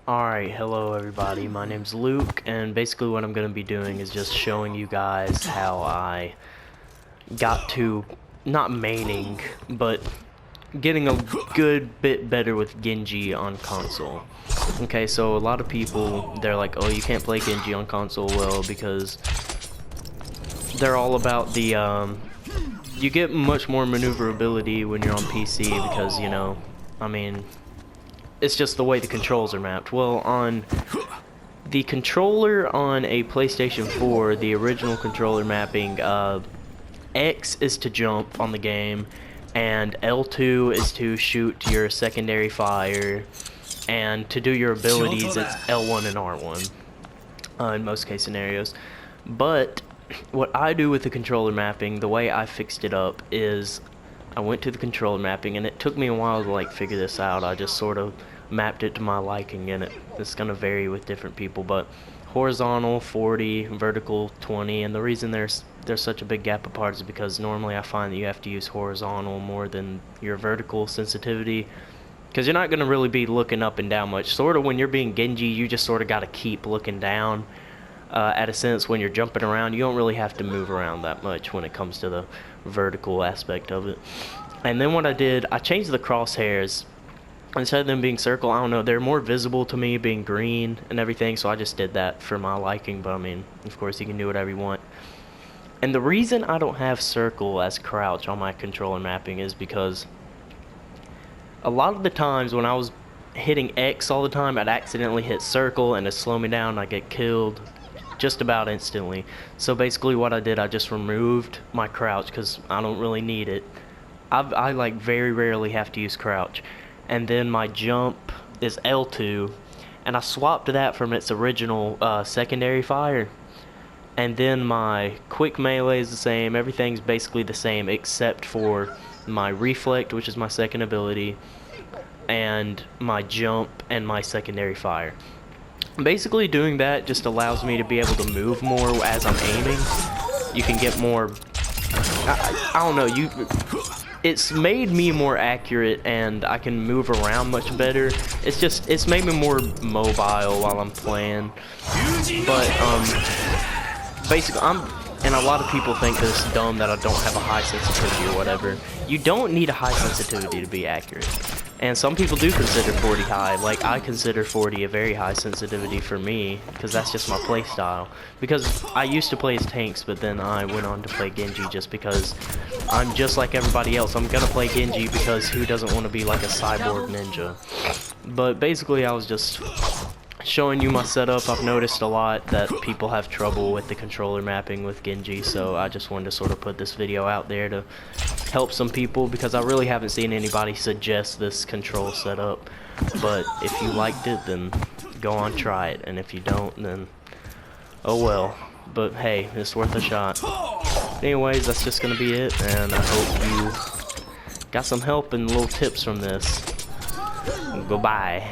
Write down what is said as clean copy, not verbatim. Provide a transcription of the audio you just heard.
Alright, hello everybody, my name's Luke, and basically what I'm going to be doing is just showing you guys how I got to, not maining, but getting a good bit better with Genji on console. Okay, so a lot of people, they're like, oh, you can't play Genji on console, well, because they're all about the, you get much more maneuverability when you're on PC because, you know, I mean, it's just the way the controls are mapped. Well, on the controller on a PlayStation 4, the original controller mapping, X is to jump on the game, and L2 is to shoot your secondary fire, and to do your abilities, it's L1 and R1 in most case scenarios. But what I do with the controller mapping, the way I fixed it up is I went to the controller mapping, and it took me a while to like figure this out. I just sort of mapped it to my liking, and it's gonna vary with different people, but horizontal 40, vertical 20, and the reason there's such a big gap apart is because normally I find that you have to use horizontal more than your vertical sensitivity, because you're not gonna really be looking up and down much. Sort of when you're being Genji, you just sort of gotta keep looking down. At a sense, when you're jumping around, you don't really have to move around that much when it comes to the vertical aspect of it. And then what I did, I changed the crosshairs. Instead of them being circle, I don't know, they're more visible to me being green and everything, so I just did that for my liking. But I mean, of course, you can do whatever you want. And the reason I don't have circle as crouch on my controller mapping is because a lot of the times when I was hitting X all the time, I'd accidentally hit circle and it'd slow me down and I'd get killed just about instantly. So basically what I did, I just removed my crouch because I don't really need it. I like very rarely have to use crouch. And then my jump is L2, and I swapped that from its original secondary fire. And then my quick melee is the same, everything's basically the same except for my reflect, which is my second ability, and my jump and my secondary fire. Basically doing that just allows me to be able to move more as I'm aiming. You can get more, I don't know, it's made me more accurate and I can move around much better. It's made me more mobile while I'm playing. But basically and a lot of people think that it's dumb that I don't have a high sensitivity or whatever. You don't need a high sensitivity to be accurate. And some people do consider 40 high. Like, I consider 40 a very high sensitivity for me, because that's just my play style. Because I used to play as tanks, but then I went on to play Genji just because I'm just like everybody else. I'm gonna play Genji because who doesn't want to be like a cyborg ninja? But basically, I was just showing you my setup. I've noticed a lot that people have trouble with the controller mapping with Genji, so I just wanted to sort of put this video out there to help some people, because I really haven't seen anybody suggest this control setup. But if you liked it, then go on, try it, and if you don't, then oh well. But hey, it's worth a shot. Anyways, that's just gonna be it, and I hope you got some help and little tips from this. Goodbye.